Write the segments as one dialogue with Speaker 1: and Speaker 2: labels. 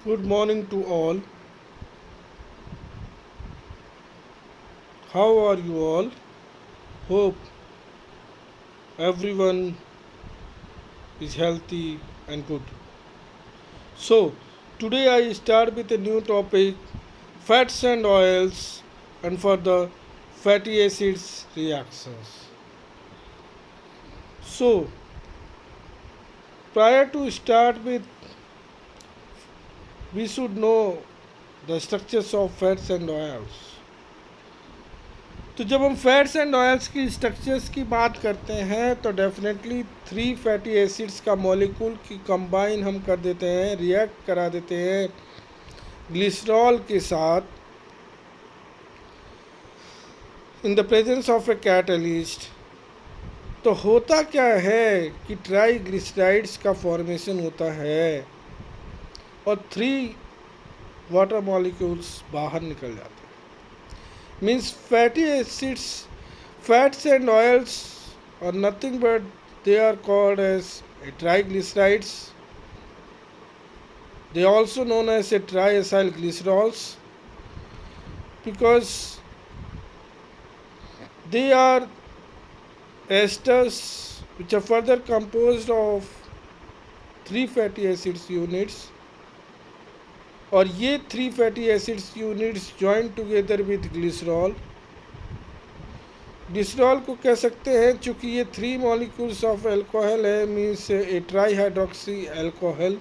Speaker 1: Good morning to all. How are you all? Hope everyone is healthy and good. So, today I start with a new topic fats and oils and for the fatty acids reactions. So, prior to start with, we should know the structures of fats and oils. तो जब हम fats and oils की structures की बात करते हैं तो definitely three fatty acids का मॉलिक्यूल की कंबाइन हम कर देते हैं, रिएक्ट करा देते हैं ग्लिसरॉल के साथ in the presence of a catalyst. तो होता क्या है कि ट्राईग्लिसराइड्स का फॉर्मेशन होता है और थ्री वाटर मॉलिक्यूल्स बाहर निकल जाते हैं। Means fatty acids, fats and oils are nothing but they are called as triglycerides. They are also known as a triacyl glycerols because they are esters which are further composed of three fatty acids units और ये three fatty acids units join together with glycerol. Glycerol को कह सकते हैं चूँकि ये three molecules of alcohol है, means ए ट्राईहाइड्रोक्सी alcohol,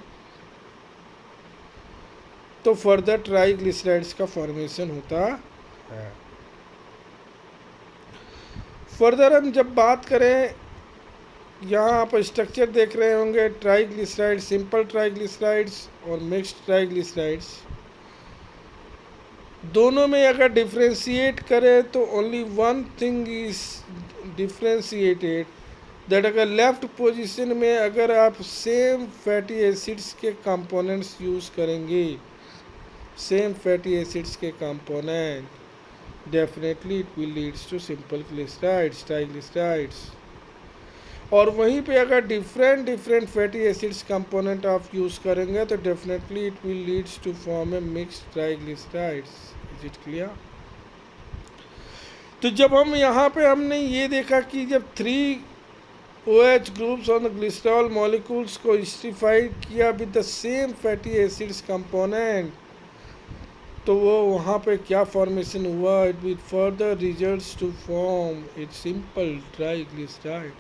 Speaker 1: तो फर्दर ट्राईग्लिसराइड्स का फॉर्मेशन होता है। फर्दर हम जब बात करें, यहाँ आप स्ट्रक्चर देख रहे होंगे ट्राईग्लिसराइड, सिंपल ट्राईग्लिसराइड्स और मिक्स्ड ट्राईग्लिसराइड्स। दोनों में अगर डिफ्रेंशिएट करें तो only one thing is differentiated, that अगर लेफ्ट पोजीशन में अगर आप सेम फैटी एसिड्स के कंपोनेंट्स यूज़ करेंगे, सेम फैटी एसिड्स के component, definitely it will leads to simple glycerides, triglycerides. और वहीं पे अगर डिफरेंट फैटी एसिड्स कंपोनेंट आप यूज़ करेंगे तो definitely it will leads to form a mixed triglycerides. Is it clear? तो जब हम यहाँ पे हमने ये देखा कि जब three OH groups on the glycerol molecules को स्टिफाइड किया with the same fatty acids component, तो वो वहाँ पे क्या फॉर्मेशन हुआ, it will further results to form it simple triglyceride.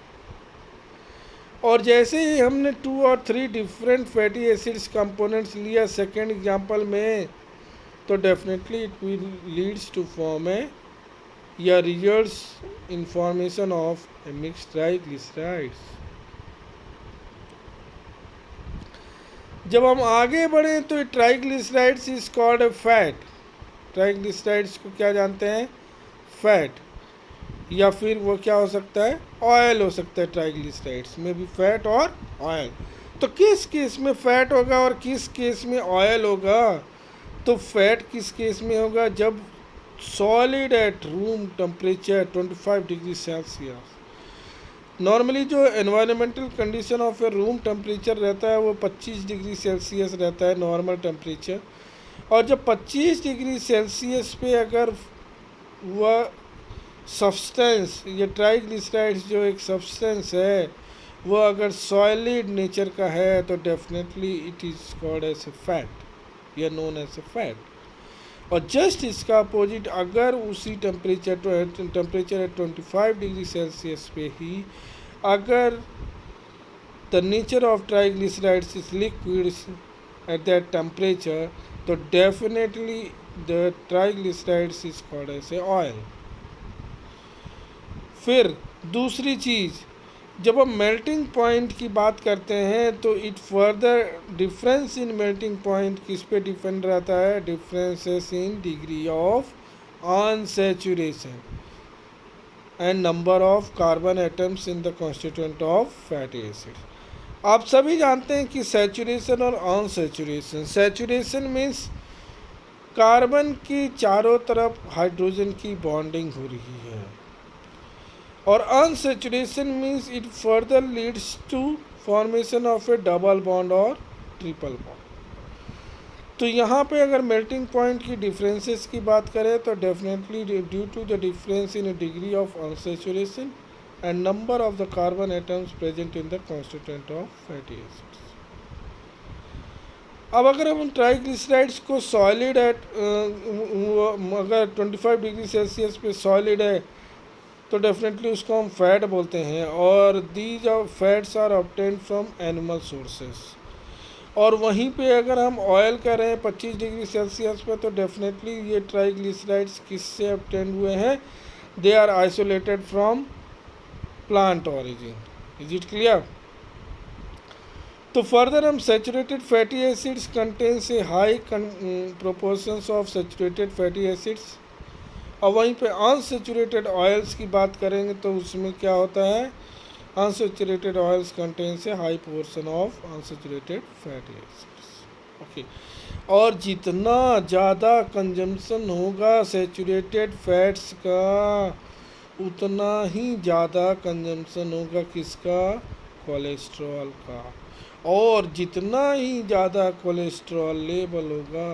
Speaker 1: और जैसे ही हमने टू और three different fatty acids components लिया सेकेंड एग्जांपल में, तो definitely it will leads to form a या results in formation of a mixed triglycerides. जब हम आगे बढ़ें तो ट्राईग्लिसराइड्स इज कॉल्ड ए फैट। ट्राईग्लिसराइड्स को क्या जानते हैं? फैट, या फिर वो क्या हो सकता है? ऑयल हो सकता है। ट्राईग्लिसराइड्स में भी फैट और ऑयल। तो किस केस में फैट होगा और किस केस में ऑयल होगा? तो फैट किस केस में होगा? जब solid at room temperature 25 degree Celsius. Normally जो environmental condition of a room temperature रहता है वो 25 डिग्री सेल्सियस रहता है नॉर्मल टेम्परेचर। और जब 25 डिग्री सेल्सियस पे अगर वह सब्सटेंस, ये ट्राईग्लिसराइड्स जो एक सब्सटेंस है वो अगर सॉलिड नेचर का है तो definitely it is called as a fat या नोन एज ए फैट। और जस्ट इसका अपोजिट, अगर उसी टेम्परेचर है 25 डिग्री सेल्सियस पे ही अगर the nature of triglycerides is liquids at that temperature, तो definitely the triglycerides is called as a oil. फिर दूसरी चीज़, जब हम मेल्टिंग पॉइंट की बात करते हैं तो it further difference in melting point किस पे डिपेंड रहता है? Differences in degree of unsaturation and number of carbon atoms in the constituent of fatty acid. आप सभी जानते हैं कि सैचुरेशन और अनसैचुरेशन, सैचुरेशन मीन्स कार्बन की चारों तरफ हाइड्रोजन की बॉन्डिंग हो रही है, और unsaturation means it further leads to formation of a double bond और ट्रिपल बॉन्ड। तो यहाँ पे अगर मेल्टिंग पॉइंट की डिफरेंसेस की बात करें तो definitely due to the difference in degree of unsaturation and number of the carbon atoms present in the constituent of fatty acids. अब अगर हम ट्राइग्लिसराइड्स को सॉलिड एट अगर 25 डिग्री सेल्सियस पे सॉलिड है तो डेफिनेटली उसको हम फैट बोलते हैं, और these are fats are obtained from animal sources. और वहीं पे अगर हम ऑयल का रहे हैं 25 डिग्री सेल्सियस पे तो डेफिनेटली ये ट्राइग्लिसराइड्स किससे ऑब्टेन हुए हैं, they are isolated from plant origin. Is it clear? तो फर्दर हम saturated fatty acids contains a high proportions of saturated fatty acids, और वहीं पे अनसैचुरेटेड ऑयल्स की बात करेंगे तो उसमें क्या होता है, unsaturated oils contains a high portion of unsaturated fatty acids. Okay, और जितना ज़्यादा कंजम्पशन होगा सैचुरेटेड फैट्स का उतना ही ज़्यादा कंजम्पशन होगा किसका, कोलेस्ट्रॉल का, और जितना ही ज़्यादा कोलेस्ट्रॉल लेवल होगा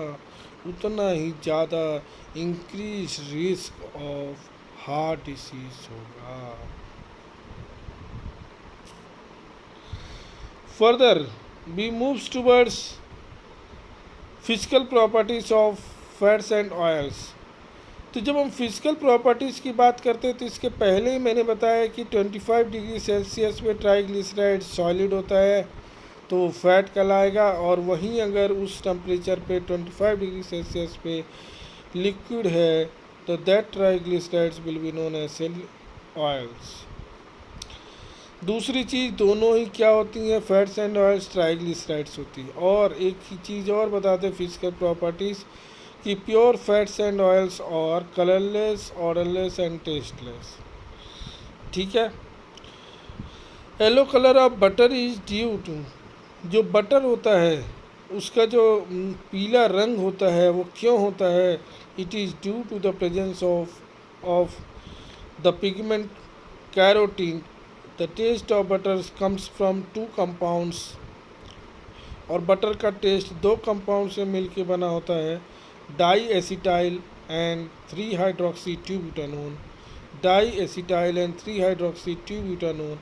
Speaker 1: उतना ही ज़्यादा increase risk of heart disease होगा। Further we moves towards physical properties of fats and oils. तो जब हम फिजिकल प्रॉपर्टीज़ की बात करते हैं तो इसके पहले ही मैंने बताया कि 25 डिग्री सेल्सियस में ट्राइग्लिसराइड सॉलिड होता है तो वो फैट कहलाएगा, और वहीं अगर उस टेम्परेचर पे 25 डिग्री सेल्सियस पे लिक्विड है तो that triglycerides will be known as oils. दूसरी चीज़, दोनों ही क्या होती हैं, फैट्स एंड ऑयल्स ट्राइग्लिसराइड्स होती है। और एक ही चीज़ और बताते फिजिकल प्रॉपर्टीज़ कि pure fats and oils are colourless, odourless and tasteless. ठीक है। Yellow colour of butter is due to, जो बटर होता है उसका जो पीला रंग होता है वो क्यों होता है, it is due to the presence of the pigment carotene. The taste of butter comes from 2 compounds, और बटर का टेस्ट 2 कंपाउंड से मिलकर बना होता है, diacetyl and 3 hydroxy 2 butanone, diacetyl and 3 hydroxy 2 butanone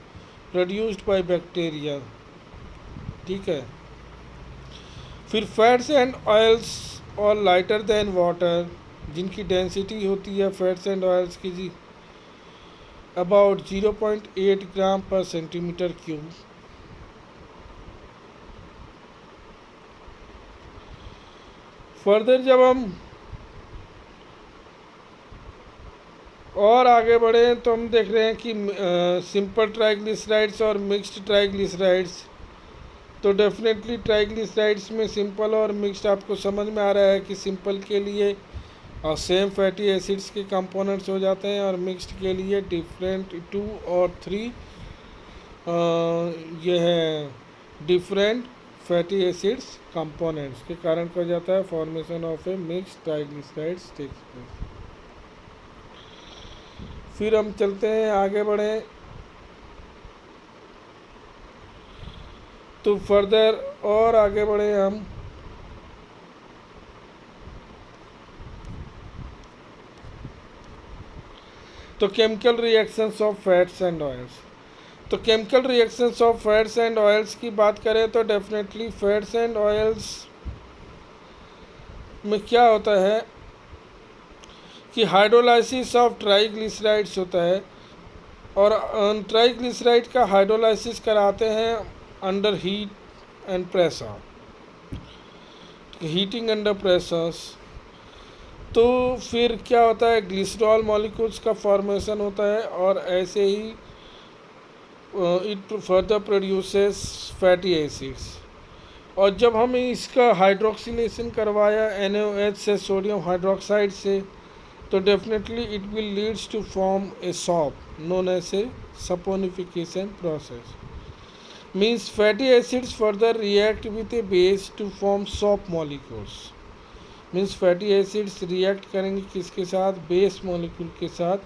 Speaker 1: produced by bacteria. ठीक है। फिर fats and oils are lighter than water, जिनकी डेंसिटी होती है फैट्स एंड ऑयल्स की जी अबाउट 0.8 ग्राम पर सेंटीमीटर क्यूब। फर्दर जब हम और आगे बढ़े तो हम देख रहे हैं कि सिंपल ट्राइग्लिसराइड्स और मिक्स्ड ट्राइग्लिसराइड्स। तो डेफिनेटली ट्राइग्लिसराइड्स में सिंपल और मिक्स्ड आपको समझ में आ रहा है कि सिंपल के लिए और सेम फैटी एसिड्स के कंपोनेंट्स हो जाते हैं, और मिक्स्ड के लिए डिफरेंट 2 और 3 ये है डिफरेंट फैटी एसिड्स कंपोनेंट्स के कारण क्या हो जाता है, formation of a mixed triglycerides takes place. फिर हम चलते हैं आगे बढ़े तो फर्दर और आगे बढ़े हम तो chemical reactions of fats and oils. तो chemical reactions of fats and oils की बात करें तो डेफिनेटली फैट्स एंड ऑयल्स में क्या होता है कि हाइड्रोलाइसिस ऑफ ट्राइग्लिसराइड्स होता है, और ट्राइग्लिसराइड का हाइड्रोलाइसिस कराते हैं under heat and pressure, heating under pressures. तो फिर क्या होता है, ग्लिसरॉल मॉलिक्यूल्स का फॉर्मेशन होता है, और ऐसे ही it further produces fatty acids. और जब हम इसका हाइड्रोक्सिलेशन करवाया NaOH से सोडियम हाइड्रोक्साइड से तो definitely it will leads to form a soap known as a saponification process. Means fatty acids further react with a base to form soap molecules. Means fatty acids react करेंगे किसके साथ, base molecule के साथ,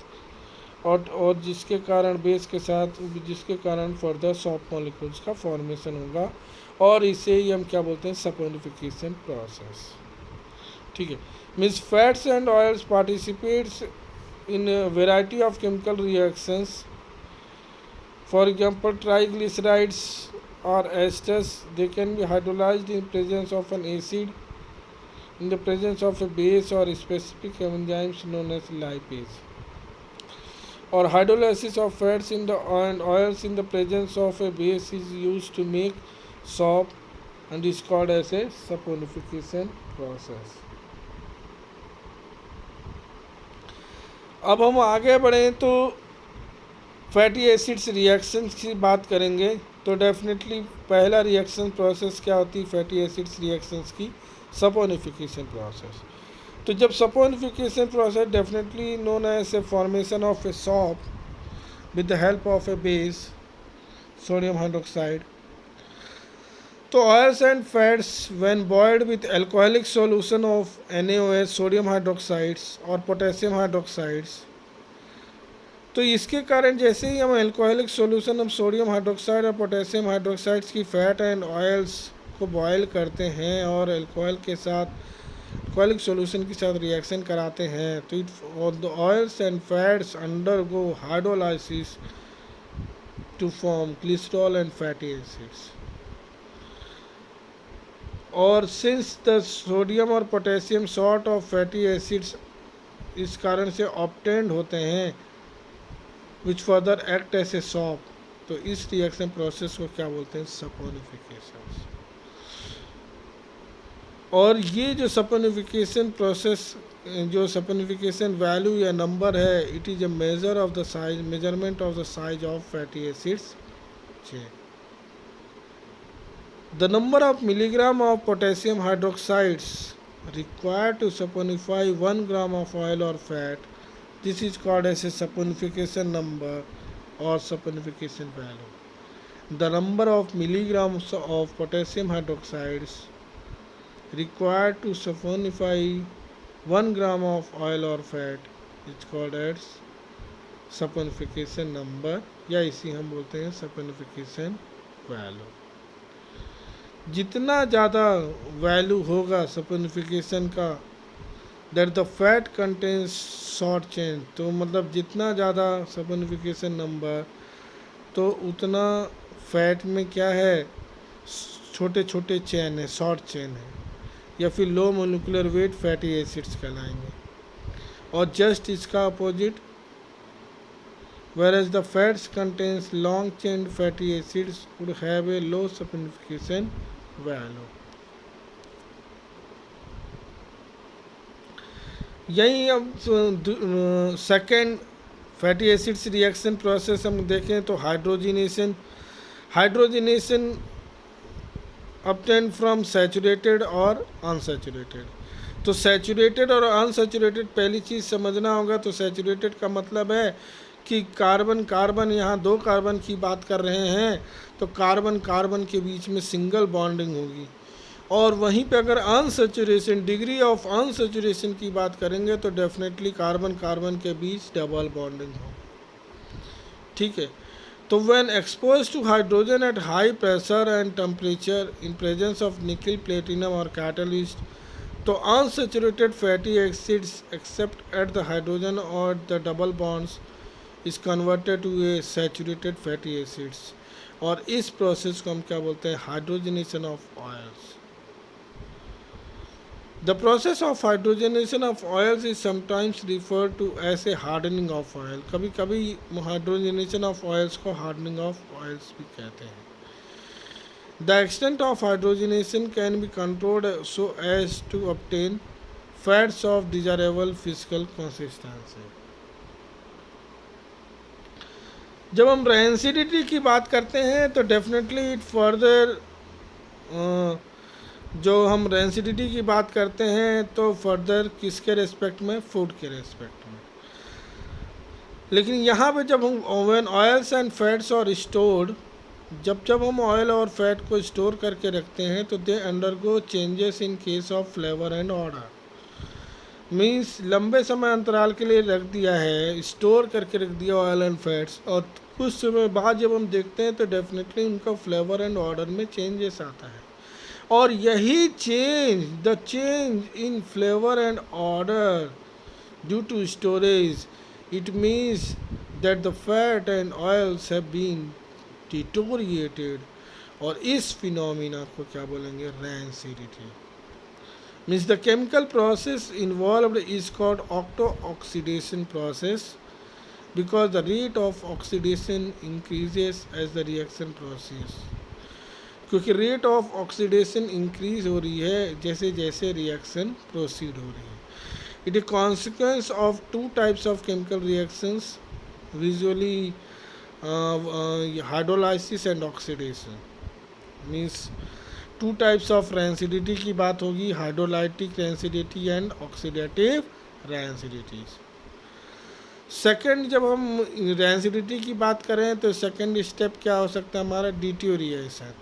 Speaker 1: और जिसके कारण base के साथ जिसके कारण फर्दर सॉफ्ट मॉलिक्यूल्स का फॉर्मेशन होगा, और इसे ही हम क्या बोलते हैं, सपोनिफिकेशन प्रोसेस। ठीक है, means fats and oils participates in variety of chemical reactions. For example triglycerides or esters, they can be hydrolyzed in presence of an acid, in the presence of a base or specific enzymes known as lipase. Or hydrolysis of fats in the and oils in the presence of a base is used to make soap and is called as a saponification process. अब हम आगे बढ़ें तो fatty acids reactions की बात करेंगे. तो definitely पहला रिएक्शन प्रोसेस क्या होती है फैटी एसिड्स रिएक्शंस की? Saponification process. तो जब saponification process definitely known as a formation of a soap with the help of a base sodium hydroxide. तो oils and fats when boiled with alcoholic solution of NaOH sodium hydroxides और potassium hydroxides. तो इसके कारण जैसे ही हम alcoholic solution हम sodium hydroxide और पोटेशियम हाइड्रोक्साइड्स की फैट एंड ऑयल्स को बॉयल करते हैं और अल्कोहल के साथ अल्कोहलिक सॉल्यूशन के साथ रिएक्शन कराते हैं, तो it the oils and fats undergo hydrolysis to form glycerol and fatty acids. और सिंस द सोडियम और potassium sort of fatty acids इस कारण से ऑब्टेन्ड होते हैं which further act as a soap, तो इस रिएक्शन प्रोसेस को क्या बोलते हैं? सपोनिफिकेशन. और ये जो सपोनिफिकेशन प्रोसेस, जो सपोनिफिकेशन वैल्यू या नंबर है, it is a measure of the size, measurement of the size of fatty acids chain. The number of milligram of potassium hydroxides required to saponify 1 gram of oil or fat. This is called as a saponification number or saponification value. The number of milligrams of potassium hydroxides required to saponify 1 gram of oil or fat is called as saponification number, या इसी हम बोलते हैं saponification value. जितना ज़्यादा value होगा saponification का, that the fat contains short chain, तो मतलब जितना ज़्यादा सपोनिफिकेशन नंबर तो उतना फैट में क्या है? छोटे छोटे चेन है, शॉर्ट चेन है, या फिर low molecular weight fatty acids कहलाएंगे. और जस्ट इसका opposite, whereas the fats contains long chain fatty acids would have a low saponification value. यही अब second fatty acids reaction process हम देखें तो हाइड्रोजिनेशन obtained फ्रॉम सैचुरेटेड और अनसैचुरेटेड. तो सैचुरेटेड और अनसैचुरेटेड पहली चीज़ समझना होगा. तो सैचुरेटेड का मतलब है कि कार्बन यहाँ 2 कार्बन की बात कर रहे हैं, तो कार्बन के बीच में सिंगल बॉन्डिंग होगी. और वहीं पे अगर अनसैचुरेशन, डिग्री ऑफ अनसैचुरेशन की बात करेंगे तो डेफिनेटली कार्बन के बीच डबल बॉन्डिंग हो. ठीक है. तो when expose to hydrogen at high pressure and temperature in presence of nickel, platinum और कैटलिस्ट, तो unsaturated fatty acids accept at the hydrogen और the double bonds is converted to a saturated fatty acids. और इस process को हम क्या बोलते हैं? Hydrogenation of oils. The process of hydrogenation of oils is sometimes referred to as a hardening of oil. कभी कभी हाइड्रोजनेशन ऑफ ऑयल्स को हार्डनिंग ऑफ ऑयल्स भी कहते हैं. The extent of hydrogenation can be controlled so as to obtain fats of desirable physical consistency. जब हम rancidity की बात करते हैं तो डेफिनेटली इट फर्दर, जो हम रेंसिडिटी की बात करते हैं तो फर्दर किसके रेस्पेक्ट में? फूड के रेस्पेक्ट में. लेकिन यहाँ पे जब हम व्हेन ऑयल्स एंड फैट्स और स्टोर्ड, जब हम ऑयल और फैट को स्टोर करके रखते हैं तो they undergo changes in case of flavour and order. Means लंबे समय अंतराल के लिए रख दिया है, स्टोर करके रख दिया ऑयल एंड फैट्स, और कुछ समय बाद जब हम देखते हैं तो डेफिनेटली उनका फ्लेवर एंड ऑर्डर में चेंजेस आता है. और यही change, the change in flavour and order due to storage, it means that the fat and oils have been deteriorated, और इस फिनोमिना को क्या बोलेंगे, rancidity. Means the chemical process involved is called auto oxidation process because the rate of oxidation increases as the reaction proceeds, क्योंकि rate of oxidation increase हो रही है जैसे जैसे रिएक्शन प्रोसीड हो रही है। It is consequence of two types of chemical reactions, visually hydrolysis and oxidation. Means two types of rancidity की बात होगी, hydrolytic rancidity and oxidative rancidities. Second, जब हम रैंसिडिटी की बात करें तो सेकेंड स्टेप क्या हो सकता है हमारा, डिटोरिएशन।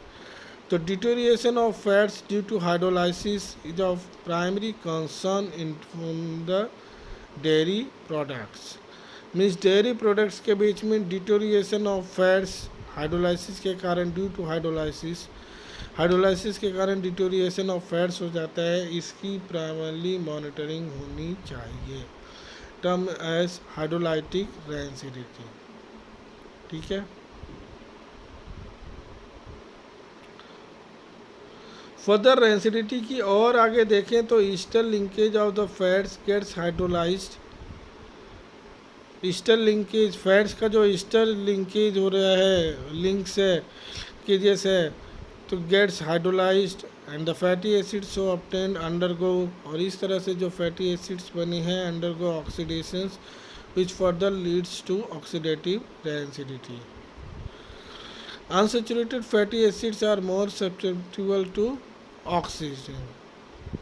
Speaker 1: तो deterioration of fats due to hydrolysis is of primary concern in the dairy products. Means dairy products के बीच में डिटोरिएशन ऑफ फैट्स हाइड्रोलाइसिस के कारण, ड्यू टू हाइड्रोलाइसिस के कारण डिटोरिएशन ऑफ फैट्स हो जाता है, इसकी प्राइमरली मॉनिटरिंग होनी चाहिए, टर्म एज हाइड्रोलाइटिक रैंसिडिटी। ठीक है। फर्दर रैंसिडिटी की और आगे देखें तो ester linkage of the fats gets hydrolysed. Ester linkage, fats का जो ईस्टर लिंकेज हो रहा है, लिंक्स है, केजेस है, तो gets hydrolysed and the fatty acids so obtained undergo, और इस तरह से जो फैटी एसिड्स बने हैं undergo oxidations which further leads to oxidative rancidity. Unsaturated fatty acids are more susceptible to oxygen.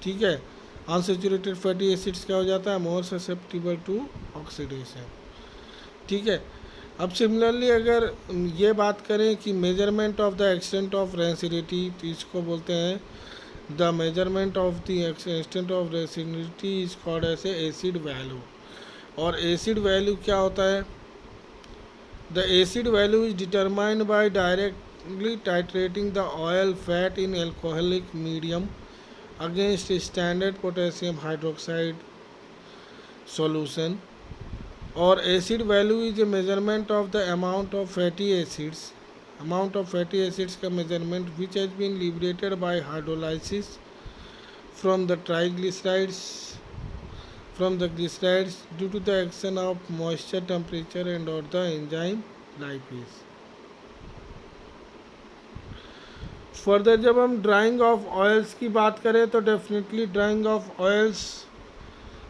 Speaker 1: ठीक है, अनसैचुरेटेड फैटी एसिड्स क्या हो जाता है, मोर ससेप्टेबल टू ऑक्सीडेशन। ठीक है। अब सिमिलरली अगर ये बात करें कि measurement of the extent of rancidity, तो इसको बोलते हैं the measurement of the extent of rancidity is called as acid value. और एसिड वैल्यू क्या होता है, the acid value is determined by directly titrating the oil fat in alcoholic medium against standard potassium hydroxide solution. और acid value is a measurement of the amount of fatty acids का measurement which has been liberated bye hydrolysis from the glycerides due to the action of moisture, temperature and और the enzyme lipase. Further जब हम drying of oils की बात करें तो definitely drying of oils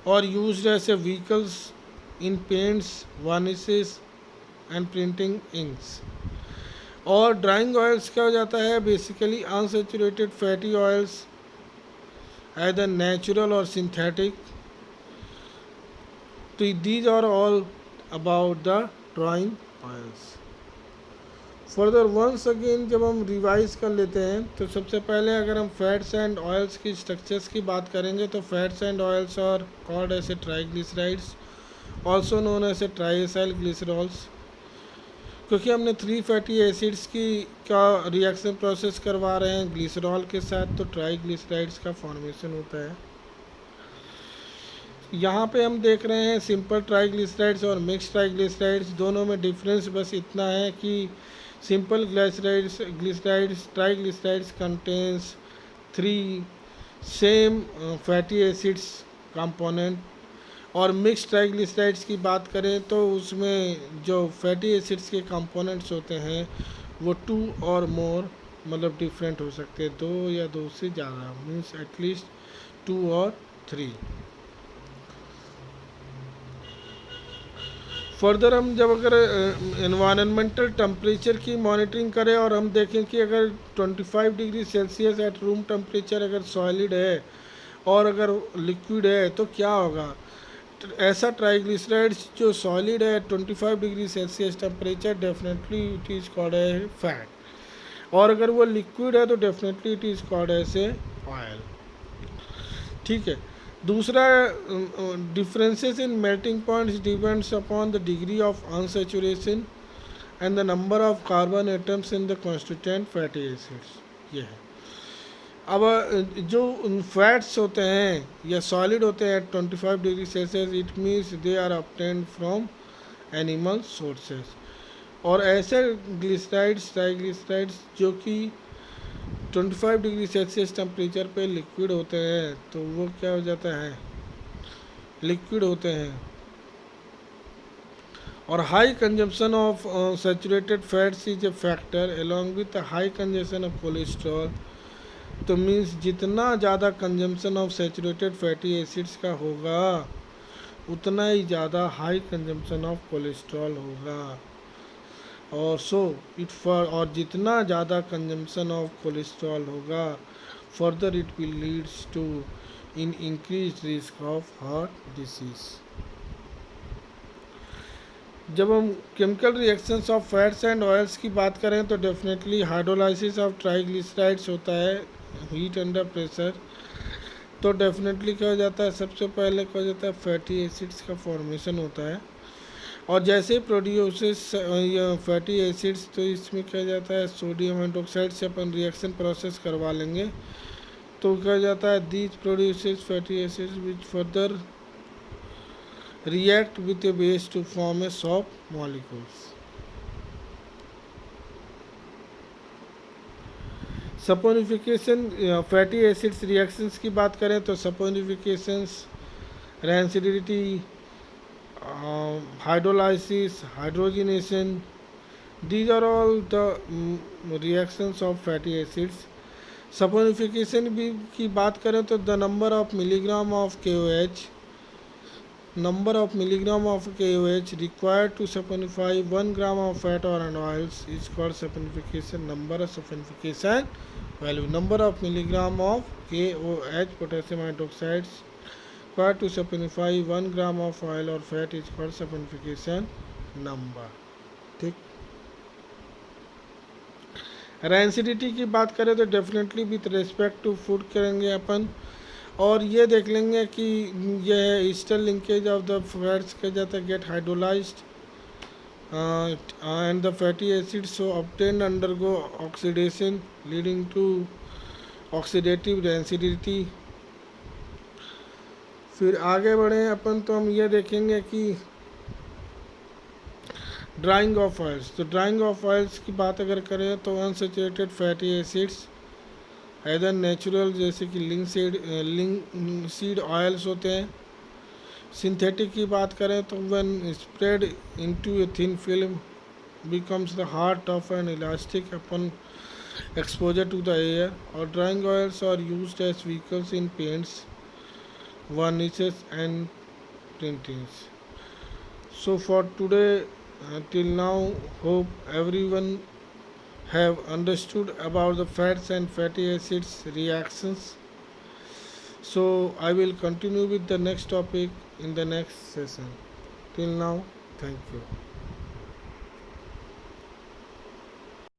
Speaker 1: और used as a vehicles in paints, varnishes and printing inks। और drying oils क्या हो जाता है, basically unsaturated fatty oils either natural or synthetic, तो these are all about the drawing oils। Further once again जब हम revise कर लेते हैं तो सबसे पहले अगर हम फैट्स एंड ऑयल्स की स्ट्रक्चर्स की बात करेंगे तो fats and oils are called as a triglycerides, also known as a triacyl glycerols, क्योंकि हमने 3 फैटी एसिड्स की का रिएक्शन प्रोसेस करवा रहे हैं ग्लिसरॉल के साथ, तो ट्राइग्लिसराइड्स का फॉर्मेशन होता है। यहाँ पे हम देख रहे हैं सिंपल ट्राइग्लिसराइड्स और मिक्स ट्राइग्लिसराइड्स, दोनों में डिफरेंस बस इतना है कि simple triglycerides contains 3 same fatty acids component, और मिक्स ट्राइग्लिसराइड्स की बात करें तो उसमें जो फैटी एसिड्स के कंपोनेंट्स होते हैं वो 2 और मोर मतलब डिफरेंट हो सकते हैं, 2 या 2 से ज़्यादा, मीन्स एटलीस्ट 2 और 3। फर्दर हम जब अगर एनवायरनमेंटल टेम्परेचर की मॉनिटरिंग करें और हम देखें कि अगर 25 degree Celsius at room temperature अगर सॉलिड है और अगर लिक्विड है तो क्या होगा, ऐसा ट्राइग्लिसराइड्स जो सॉलिड है 25 degree Celsius temperature, definitely it is called a fat, और अगर वो लिक्विड है तो definitely it is called as a oil. ठीक है। दूसरा differences in melting points depends upon the degree of unsaturation and the number of carbon atoms in the constituent fatty acids, ये है। अब जो फैट्स होते हैं या सॉलिड होते हैं 25 degree Celsius, it means they are obtained from animal sources. और ऐसे ग्लिसराइड्स, ट्राइग्लिसराइड्स जो कि 25 डिग्री सेल्सियस टेम्परेचर पे लिक्विड होते हैं, तो वो क्या हो जाता है, लिक्विड होते हैं। और high consumption of saturated fats is a factor along with high consumption of cholesterol. तो मीन्स जितना ज़्यादा consumption of saturated fatty acids का होगा उतना ही ज़्यादा हाई कंजम्पशन ऑफ कोलेस्ट्रॉल होगा। और और जितना ज़्यादा कंजम्पशन ऑफ कोलेस्ट्रॉल होगा, further it will leads to in increase risk of heart disease. जब हम chemical reactions of fats and oils की बात करें तो डेफिनेटली हाइड्रोलाइसिस ऑफ ट्राइग्लिसराइड्स होता है हीट अंडर प्रेशर। तो डेफिनेटली क्या हो जाता है, सबसे पहले क्या हो जाता है, फैटी एसिड्स का फॉर्मेशन होता है। और जैसे प्रोड्यूसेस फैटी एसिड्स, तो इसमें क्या जाता है, सोडियम हाइड्रोक्साइड से अपन रिएक्शन प्रोसेस करवा लेंगे। तो क्या जाता है, these produces fatty acids which further react with a base to form a soap molecules. Saponification fatty acids reactions की बात करें तो saponifications, rancidity, hydrolysis, hydrogenation, these are all the reactions of fatty acids. Saponification भी की बात करें तो the number of milligram of KOH, number of milligram of KOH required to saponify 1 gram of fat or oils is called saponification number of saponification value. Number of milligram of KOH potassium hydroxide required to saponify 1 gram of oil or fat is called saponification number. ठीक। Rancidity की बात करें तो definitely with respect to food करेंगे अपन, और ये देख लेंगे कि यह ester linkage of the fats क्या जाता है, get hydrolysed and the fatty acids so obtained undergo oxidation leading to oxidative rancidity. फिर आगे बढ़े अपन तो हम ये देखेंगे कि ड्राइंग ऑफ ऑयल्स। तो ड्राइंग ऑफ ऑयल्स की बात अगर करें तो अनसैचुरेटेड फैटी एसिड्स इधर नेचुरल जैसे कि लिंसीड ऑयल्स होते हैं। सिंथेटिक की बात करें तो when spread into a thin film becomes the heart of an elastic upon exposure to the air. और drying oils are used as vehicles in paints, varnishes and printings. So for today till now, hope everyone have understood about the fats and fatty acids reactions. So I will continue with the next topic in the next session. Till now, thank you.